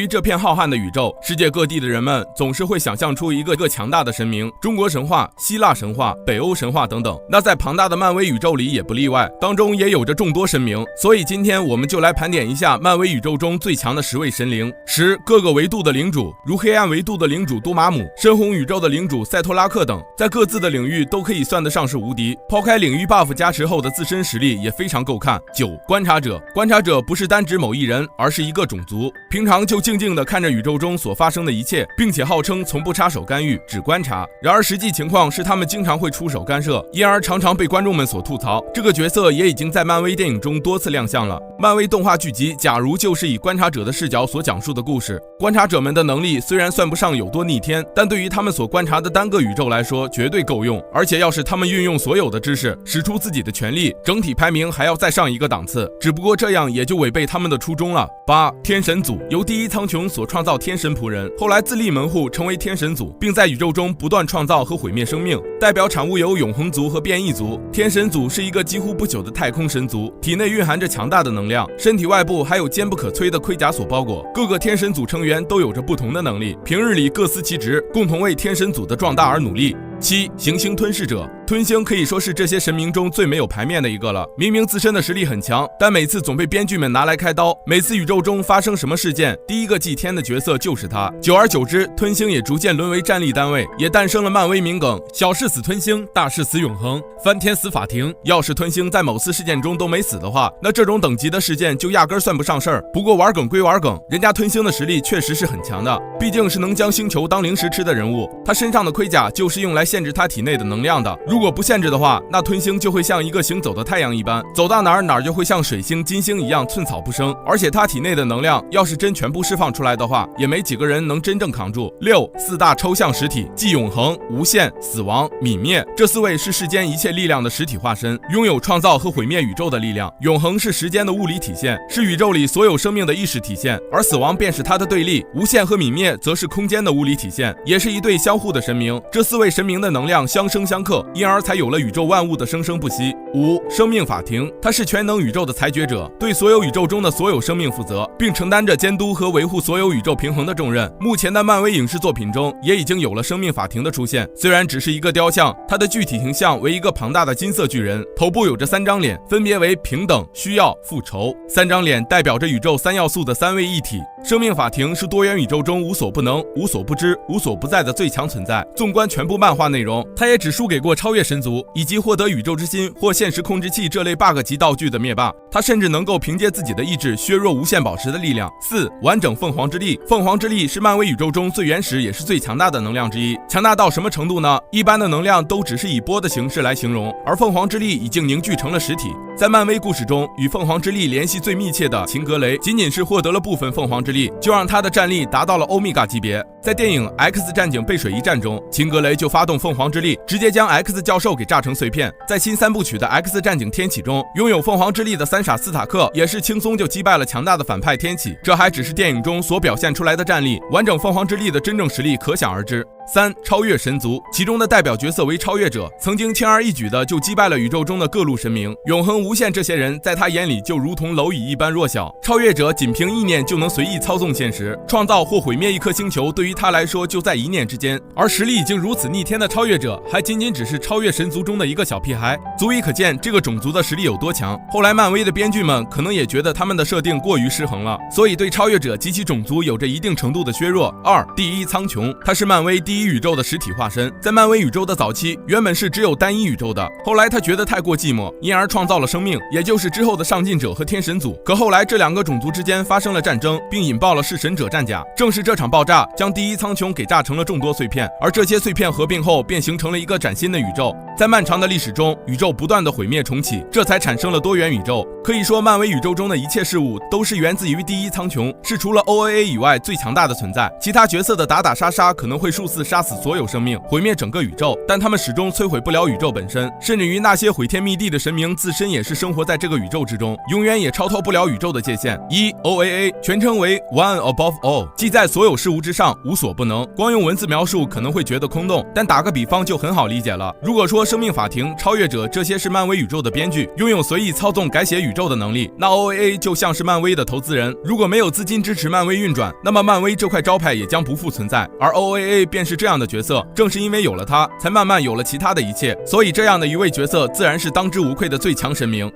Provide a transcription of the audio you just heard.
于这片浩瀚的宇宙，世界各地的人们总是会想象出一个强大的神明，中国神话、希腊神话、北欧神话等等。那在庞大的漫威宇宙里也不例外，当中也有着众多神明。所以今天我们就来盘点一下漫威宇宙中最强的10位神灵。各个维度的领主，如黑暗维度的领主多玛姆、深红宇宙的领主赛托拉克等，在各自的领域都可以算得上是无敌。抛开领域 buff 加持后的自身实力也非常够看。观察者，观察者不是单指某一人，而是一个种族，平常就静静地看着宇宙中所发生的一切，并且号称从不插手干预，只观察。然而实际情况是他们经常会出手干涉，因而常常被观众们所吐槽。这个角色也已经在漫威电影中多次亮相了。漫威动画剧集《假如》就是以观察者的视角所讲述的故事。观察者们的能力虽然算不上有多逆天，但对于他们所观察的单个宇宙来说绝对够用。而且要是他们运用所有的知识，使出自己的全力，整体排名还要再上一个档次。只不过这样也就违背他们的初衷了。天神组，由第一苍穹所创造天神仆人，后来自立门户成为天神组，并在宇宙中不断创造和毁灭生命。代表产物有永恒族和变异族。天神组是一个几乎不朽的太空神族，体内蕴含着强大的能量，身体外部还有坚不可摧的盔甲所包裹。各个天神组成员都有着不同的能力，平日里各司其职，共同为天神组的壮大而努力。行星吞噬者，吞星可以说是这些神明中最没有牌面的一个了。明明自身的实力很强，但每次总被编剧们拿来开刀。每次宇宙中发生什么事件，第一个祭天的角色就是他。久而久之，吞星也逐渐沦为战力单位，也诞生了漫威名梗：小事死吞星，大事死永恒，翻天死法庭。要是吞星在某次事件中都没死的话，那这种等级的事件就压根算不上事儿。不过玩梗归玩梗，人家吞星的实力确实是很强的，毕竟是能将星球当零食吃的人物。他身上的盔甲就是用来限制他体内的能量的，如果不限制的话，那吞星就会像一个行走的太阳一般，走到哪儿就会像水星、金星一样寸草不生。而且他体内的能量要是真全部释放出来的话，也没几个人能真正扛住。4大抽象实体，即永恒、无限、死亡、泯灭，这4位是世间一切力量的实体化身，拥有创造和毁灭宇宙的力量。永恒是时间的物理体现，是宇宙里所有生命的意识体现，而死亡便是它的对立。无限和泯灭则是空间的物理体现，也是一对相互的神明。这4位神明的能量相生相克，因而才有了宇宙万物的生生不息。生命法庭，它是全能宇宙的裁决者，对所有宇宙中的所有生命负责，并承担着监督和维护所有宇宙平衡的重任。目前的漫威影视作品中也已经有了生命法庭的出现，虽然只是一个雕像，它的具体形象为一个庞大的金色巨人，头部有着3张脸，分别为平等、需要、复仇。3张脸代表着宇宙3要素的3位一体。生命法庭是多元宇宙中无所不能、无所不知、无所不在的最强存在。纵观全部漫画内容，它也只输给过超越神族以及获得宇宙之心或现实控制器这类 bug 级道具的灭霸。它甚至能够凭借自己的意志削弱无限宝石的力量。完整凤凰之力，凤凰之力是漫威宇宙中最原始也是最强大的能量之一。强大到什么程度呢？一般的能量都只是以波的形式来形容，而凤凰之力已经凝聚成了实体。在漫威故事中，与凤凰之力联系最密切的秦格雷，仅仅是获得了部分凤凰之力，就让他的战力达到了欧米伽级别。在电影 X 战警背水一战中，秦格雷就发动凤凰之力，直接将 X 教授给炸成碎片。在新3部曲的 X 战警天启中，拥有凤凰之力的三傻斯塔克也是轻松就击败了强大的反派天启。这还只是电影中所表现出来的战力，完整凤凰之力的真正实力可想而知。超越神族，其中的代表角色为超越者，曾经轻而易举的就击败了宇宙中的各路神明。永恒、无限这些人在他眼里就如同蝼蚁一般弱小。超越者仅凭意念就能随意操纵现实，创造或毁灭一颗星球对于他来说就在一念之间。而实力已经如此逆天的超越者，还仅仅只是超越神族中的一个小屁孩，足以可见这个种族的实力有多强。后来漫威的编剧们可能也觉得他们的设定过于失衡了，所以对超越者及其种族有着一定程度的削弱。第一苍穹，它是漫威第一宇宙的实体化身。在漫威宇宙的早期，原本是只有单一宇宙的，后来他觉得太过寂寞，因而创造了生命，也就是之后的上进者和天神组。可后来这2个种族之间发生了战争，并引爆了弑神者战甲。正是这场爆炸将第一苍穹给炸成了众多碎片，而这些碎片合并后便形成了一个崭新的宇宙。在漫长的历史中，宇宙不断的毁灭重启，这才产生了多元宇宙。可以说漫威宇宙中的一切事物都是源自于第一苍穹，是除了 OAA 以外最强大的存在。其他角色的打打杀杀可能会数次杀死所有生命，毁灭整个宇宙，但他们始终摧毁不了宇宙本身，甚至于那些毁天灭地的神明自身也是生活在这个宇宙之中，永远也超脱不了宇宙的界限。OAA 全称为 One Above All， 即在所有事物之上，无所不能。光用文字描述可能会觉得空洞，但打个比方就很好理解了。如果说生命法庭、超越者这些是漫威宇宙的编剧，拥有随意操纵改写宇宙的能力。那 OAA 就像是漫威的投资人，如果没有资金支持漫威运转，那么漫威这块招牌也将不复存在。而 OAA 便是这样的角色，正是因为有了它，才慢慢有了其他的一切。所以这样的一位角色，自然是当之无愧的最强神明。